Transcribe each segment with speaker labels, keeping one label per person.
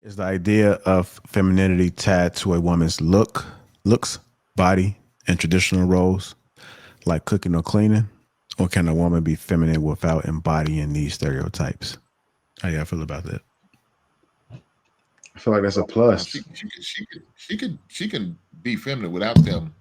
Speaker 1: Is the idea of femininity tied to a woman's looks, body, and traditional roles like cooking or cleaning? Or can a woman be feminine without embodying these stereotypes? How y'all feel about that?
Speaker 2: I feel like that's a
Speaker 3: Now
Speaker 2: plus.
Speaker 3: she can be feminine without them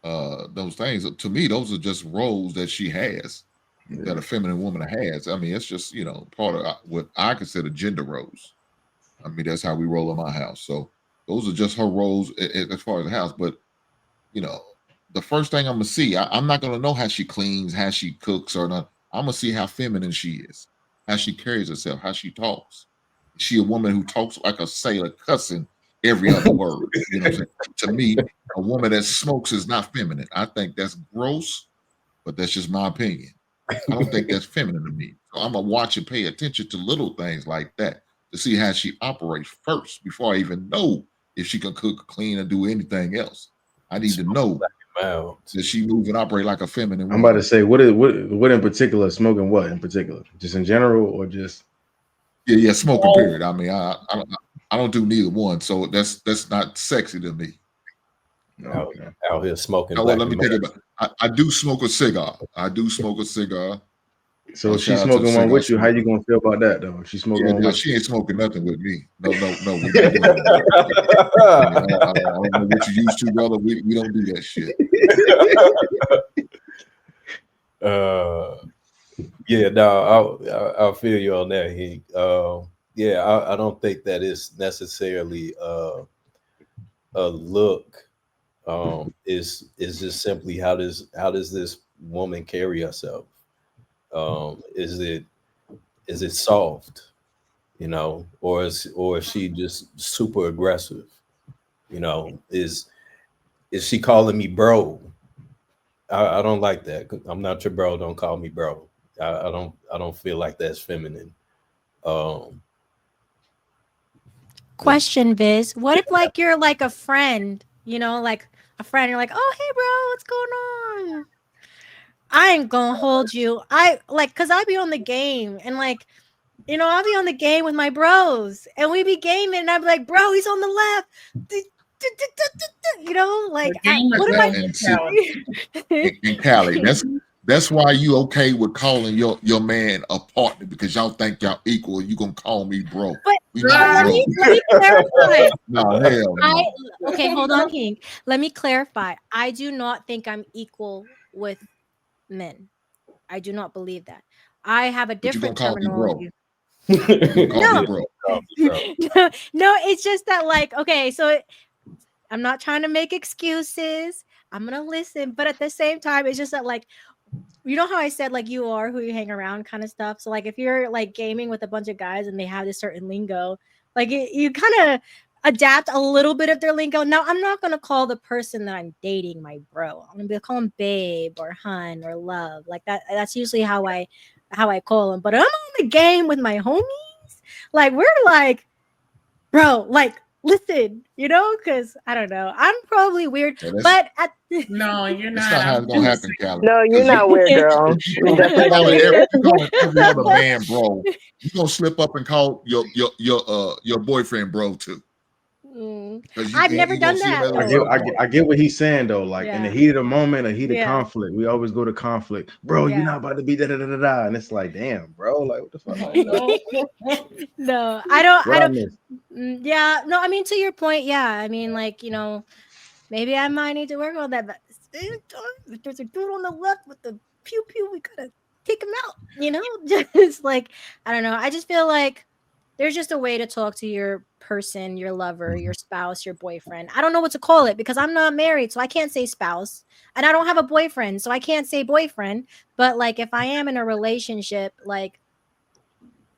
Speaker 3: those things. To me, those are just roles that she has,
Speaker 2: Yeah.
Speaker 3: that a feminine woman has. I mean, it's just part of what I consider gender roles. I mean, that's how we roll in my house. So those are just her roles as far as the house. But you know, the first thing I'm gonna see, I'm not gonna know how she cleans, how she cooks, or not. I'm gonna see how feminine she is, how she carries herself, how she talks. Is she a woman who talks like a sailor, cussing every other word? You know what I'm saying? To me, a woman that smokes is not feminine. I think that's gross, but that's just my opinion. I don't think that's feminine to me. So I'm gonna watch and pay attention to little things like that to see how she operates first before I even know if she can cook, clean, or do anything else. I need to
Speaker 4: Smoke
Speaker 3: know
Speaker 4: black and mild.
Speaker 3: that she move and operate like a feminine
Speaker 2: I'm about to
Speaker 3: woman.
Speaker 2: say, what in particular? Smoking what in particular? Just in general, or just
Speaker 3: Yeah, smoking period. I mean, I don't do neither one, so that's not sexy to me.
Speaker 4: Out,
Speaker 2: okay?
Speaker 4: out here smoking
Speaker 3: Now, well,
Speaker 4: black
Speaker 3: let
Speaker 4: and
Speaker 3: me
Speaker 4: mild.
Speaker 3: take it back. I do smoke a cigar. I do smoke a cigar.
Speaker 2: So if
Speaker 3: Shout
Speaker 2: she's
Speaker 3: out to the
Speaker 2: smoking one
Speaker 3: cigar
Speaker 2: with you, how
Speaker 3: smoker.
Speaker 2: you gonna feel about that though? If she's smoking
Speaker 3: Yeah,
Speaker 2: one
Speaker 3: no,
Speaker 2: with
Speaker 3: she ain't smoking nothing with me. No, no, no, we're not doing none of that. I don't know what you used to, brother. We don't do that shit.
Speaker 4: uh, yeah, no, I'll feel you on that. Yeah, I don't think that is necessarily a look. Is just simply how does this woman carry herself? Is it soft, or is she just super aggressive? Is she calling me bro? I don't like that. I'm not your bro. Don't call me bro. I don't feel like that's feminine. Um,
Speaker 5: Question, Viz. What if like you're like a friend, like a friend, you're like, oh hey bro, what's going on? I ain't gonna hold you. I like cause I be on the game and like, I'll be on the game with my bros and we be gaming and I'd be like, bro, he's on the left.
Speaker 6: The
Speaker 5: Like
Speaker 6: gamers
Speaker 5: what
Speaker 6: know
Speaker 5: am
Speaker 3: And see,
Speaker 6: mentality.
Speaker 3: in Cali, that's why you okay with calling your man a partner because y'all think y'all equal. You gonna call me bro?
Speaker 5: but
Speaker 3: We
Speaker 5: but
Speaker 3: not
Speaker 5: let
Speaker 6: Right.
Speaker 3: bro.
Speaker 5: me let me clarify.
Speaker 3: No hell
Speaker 5: I
Speaker 3: no.
Speaker 5: okay, hold on, King. Let me clarify. I do not think I'm equal with men. I do not believe that. I have a
Speaker 3: But you gonna
Speaker 5: different
Speaker 3: call me bro?
Speaker 5: terminology.
Speaker 3: You gonna call me
Speaker 5: No,
Speaker 4: yeah,
Speaker 3: bro?
Speaker 4: bro.
Speaker 5: no, it's just that like okay, so I'm not trying to make excuses. I'm gonna listen, but at the same time, it's just that like how I said like you are who you hang around kind of stuff. So like if you're like gaming with a bunch of guys and they have this certain lingo, like you kind of adapt a little bit of their lingo. Now I'm not gonna call the person that I'm dating my bro. I'm gonna call him babe or hun or love. Like that. That's usually how I call him. But I'm on the game with my homies. Like we're like bro, like listen, because I don't know. I'm probably weird,
Speaker 3: Yeah, that's
Speaker 5: but at
Speaker 6: No, you're
Speaker 3: that's
Speaker 6: not.
Speaker 3: not
Speaker 6: I
Speaker 3: how
Speaker 6: was
Speaker 3: it's gonna
Speaker 6: gonna
Speaker 3: happen,
Speaker 6: say
Speaker 3: Callie.
Speaker 7: No, you're
Speaker 3: Because
Speaker 7: not weird, girl. You're
Speaker 3: you
Speaker 7: definitely not
Speaker 3: calling
Speaker 7: weird.
Speaker 3: every other man bro. You gonna slip up and call your boyfriend bro too
Speaker 5: Mm,
Speaker 3: because
Speaker 5: I've never
Speaker 3: you gonna
Speaker 5: done
Speaker 3: see him
Speaker 5: that
Speaker 3: as a
Speaker 2: I get,
Speaker 5: though.
Speaker 3: brother.
Speaker 2: I get, I get what he's saying though. Like in the
Speaker 5: Yeah,
Speaker 2: heat of the moment, a heat of
Speaker 5: yeah,
Speaker 2: conflict, we always go to conflict, bro. You're
Speaker 5: yeah.
Speaker 2: not about to be da da da da da, and it's like, damn, bro, like what the fuck,
Speaker 5: No, I don't.
Speaker 2: what
Speaker 5: I
Speaker 2: I
Speaker 5: don't.
Speaker 2: miss?
Speaker 5: Yeah, no. I mean, to your point, yeah. I mean, like maybe I might need to work on that. But at the same time, if there's a dude on the left with the pew pew, we gotta take him out. Just like I don't know. I just feel like there's just a way to talk to your person, your lover, your spouse, your boyfriend. I don't know what to call it because I'm not married, so I can't say spouse, and I don't have a boyfriend, so I can't say boyfriend. But like, if I am in a relationship, like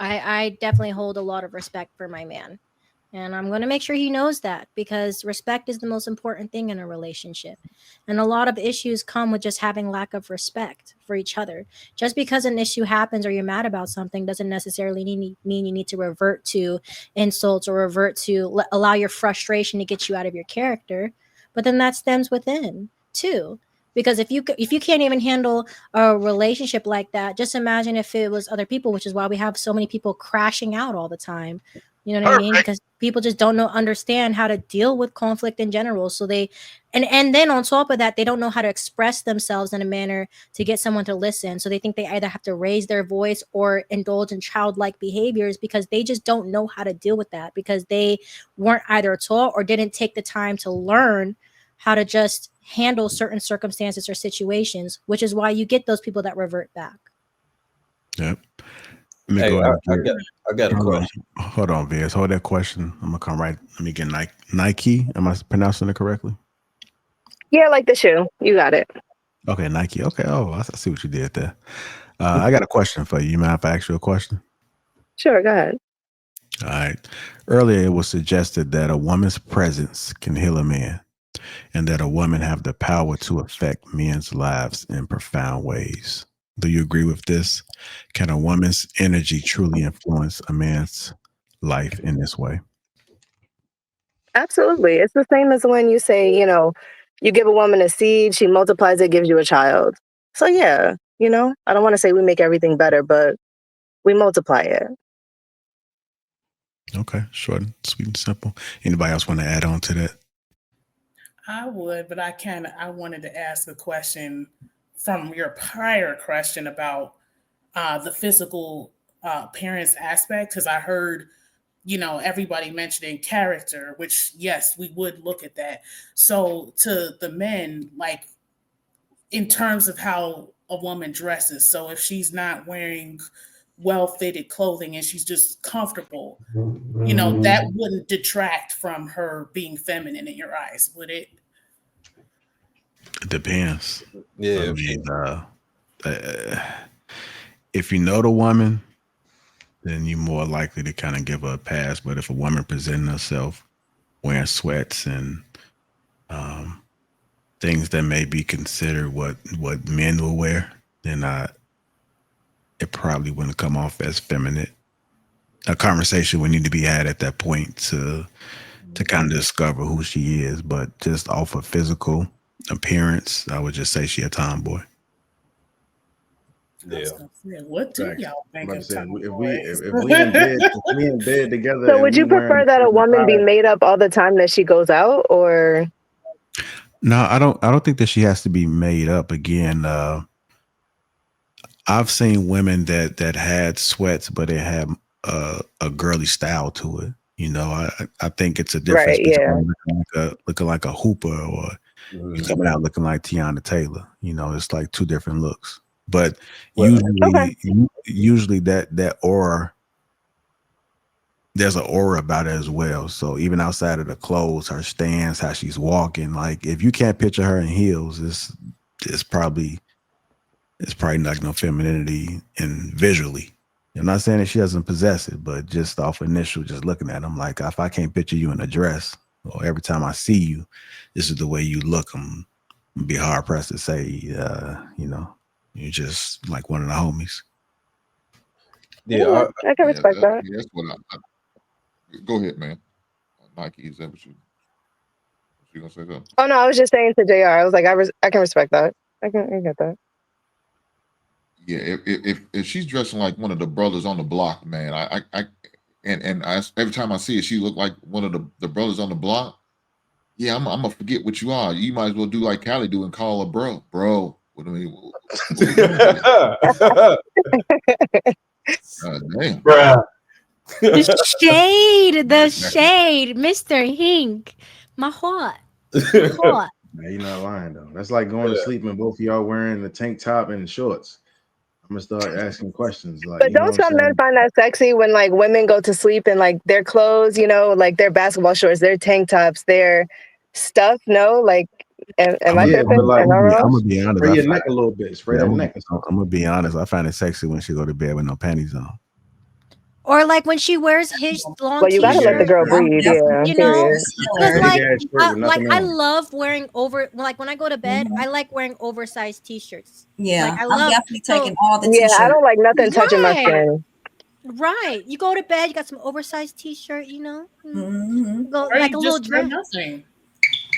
Speaker 5: I definitely hold a lot of respect for my man. And I'm going to make sure he knows that because respect is the most important thing in a relationship. And a lot of issues come with just having lack of respect for each other. Just because an issue happens or you're mad about something doesn't necessarily mean you need to revert to insults or revert to allow your frustration to get you out of your character. But then that stems within too. Because if you can't even handle a relationship like that, just imagine if it was other people, which is why we have so many people crashing out all the time You know what I mean? Because people just don't understand how to deal with conflict in general. So they, and then on top of that, they don't know how to express themselves in a manner to get someone to listen. So they think they either have to raise their voice or indulge in childlike behaviors because they just don't know how to deal with that because they weren't either taught or didn't take the time to learn how to just handle certain circumstances or situations, which is why you get those people that revert back.
Speaker 1: Yep. Let me
Speaker 4: Hey,
Speaker 1: go ahead.
Speaker 4: I got a question.
Speaker 1: Hold on, Viz. Hold that question. I'm gonna come right. Let me get Nike. Am I pronouncing it correctly?
Speaker 6: Yeah, like the shoe. You got it.
Speaker 1: Okay, Nike. Okay. Oh, I see what you did there. I got a question for you. You mind if I ask you a question?
Speaker 6: Sure, go ahead.
Speaker 1: All right. Earlier, it was suggested that a woman's presence can heal a man, and that a woman have the power to affect men's lives in profound ways. Do you agree with this? Can a woman's energy truly influence a man's life in this way?
Speaker 6: Absolutely. It's the same as when you say, you give a woman a seed, she multiplies it, gives you a child. So yeah, I don't want to say we make everything better, but we multiply it.
Speaker 1: Okay, short, sweet, and simple. Anybody else want to add on to that?
Speaker 7: I would, but I wanted to ask a question from your prior question about the physical appearance aspect, because I heard, everybody mentioning character, which yes, we would look at that. So to the men, like in terms of how a woman dresses, so if she's not wearing well-fitted clothing and she's just comfortable, that wouldn't detract from her being feminine in your eyes, would it?
Speaker 1: It depends.
Speaker 4: Yeah.
Speaker 1: I mean, if you know the woman, then you're more likely to kind of give her a pass. But if a woman presenting herself wearing sweats and things that may be considered what men will wear, then it probably wouldn't come off as feminine. A conversation would need to be had at that point to kind of discover who she is. But just off of physical appearance, I would just say she a tomboy.
Speaker 7: I was gonna say, what do y'all think of tomboys?
Speaker 2: If we in bed together.
Speaker 6: So would you prefer that a woman be made up all the time that she goes out, or?
Speaker 1: No, I don't think that she has to be made up. Again, I've seen women that had sweats, but they had a girly style to it. I think it's a difference between looking like a hooper or you coming out looking like Tiana Taylor. It's like two different looks. But usually that aura, there's an aura about it as well. So even outside of the clothes, her stance, how she's walking, like if you can't picture her in heels, it's probably not no femininity in visually. I'm not saying that she doesn't possess it, but just off initial, just looking at them, like if I can't picture you in a dress, or every time I see you, this is the way you look, I'm gonna be hard pressed to say, you're just like one of the homies.
Speaker 6: Yeah, I can respect that.
Speaker 3: That's what go ahead, man. Nike, is that what you gonna say something?
Speaker 6: Oh no, I was just saying to JR, I was like, I can respect that. I get that.
Speaker 3: Yeah, if she's dressing like one of the brothers on the block, man, I every time I see it, she look like one of the brothers on the block. Yeah, I'm gonna forget what you are. You might as well do like Callie do and call her bro. What do you mean? Damn.
Speaker 4: Bruh.
Speaker 5: The shade, Mr. Hink, my heart.
Speaker 2: Nah, you're not lying though. That's like going to sleep and both of y'all wearing the tank top and shorts. I'm gonna start asking questions. Like,
Speaker 6: but don't some men find that sexy when like women go to sleep and like their clothes, like their basketball shorts, their tank tops, their stuff? No, like, am I tripping?
Speaker 1: I'm gonna be honest.
Speaker 2: Spray your neck a little bit. Spray that neck.
Speaker 1: I'm gonna be honest. I find it sexy when she go to bed with no panties on.
Speaker 5: Or like when she wears his long
Speaker 6: well, you gotta let the girl breathe, yeah.
Speaker 5: Like I love wearing like when I go to bed, I like wearing oversized t-shirts.
Speaker 8: Yeah,
Speaker 5: like,
Speaker 8: I'm definitely taking all the t-shirts.
Speaker 6: Yeah, I don't like nothing touching my skin.
Speaker 5: Right. You go to bed, you got some oversized t-shirt,
Speaker 7: Go
Speaker 5: like a little dress.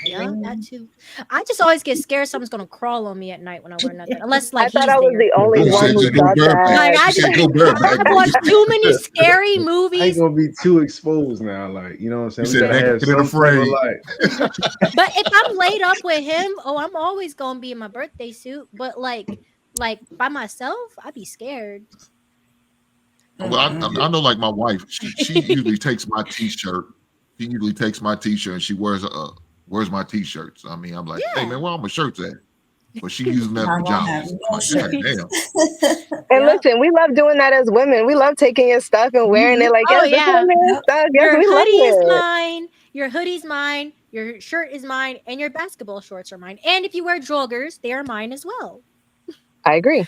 Speaker 5: Yeah, that too. I just always get scared someone's gonna crawl on me at night when I wear nothing, unless
Speaker 6: I
Speaker 5: like
Speaker 6: thought
Speaker 5: he's
Speaker 6: I was
Speaker 5: there.
Speaker 6: the only
Speaker 3: She
Speaker 6: one
Speaker 3: said
Speaker 6: who
Speaker 3: just go
Speaker 6: thought
Speaker 3: bareback.
Speaker 5: Like
Speaker 6: that.
Speaker 5: I
Speaker 3: She
Speaker 5: just
Speaker 3: said go bareback.
Speaker 5: I've watched too many scary
Speaker 2: I ain't
Speaker 5: movies.
Speaker 2: gonna be too exposed now. Like, you know what I'm
Speaker 3: You
Speaker 2: saying? We
Speaker 3: said
Speaker 2: gotta have
Speaker 3: naked and
Speaker 2: some type of
Speaker 3: afraid.
Speaker 2: like.
Speaker 5: But if I'm laid up with him, oh, I'm always gonna be in my birthday suit. But like by myself, I'd be scared.
Speaker 3: Well, I know, like my wife, she usually takes my T-shirt. She usually takes my T-shirt and she wears my T-shirts. I mean, I'm like, hey man,
Speaker 5: Yeah.
Speaker 3: where all my shirts at? But she using them as
Speaker 8: Not gonna have
Speaker 3: pajamas.
Speaker 8: no
Speaker 3: I'm like, God
Speaker 8: shirts.
Speaker 3: damn.
Speaker 6: And
Speaker 5: Yep.
Speaker 6: listen, we love doing that as women. We love taking your stuff and wearing it like,
Speaker 5: Oh
Speaker 6: yes, this is
Speaker 5: yeah.
Speaker 6: my
Speaker 8: Yep.
Speaker 6: stuff. Yes,
Speaker 5: Your
Speaker 6: we love
Speaker 5: hoodie's
Speaker 6: it.
Speaker 5: mine, your hoodie's mine, your shirt is mine, and your basketball shorts are mine. And if you wear joggers, they are mine as well.
Speaker 6: I agree.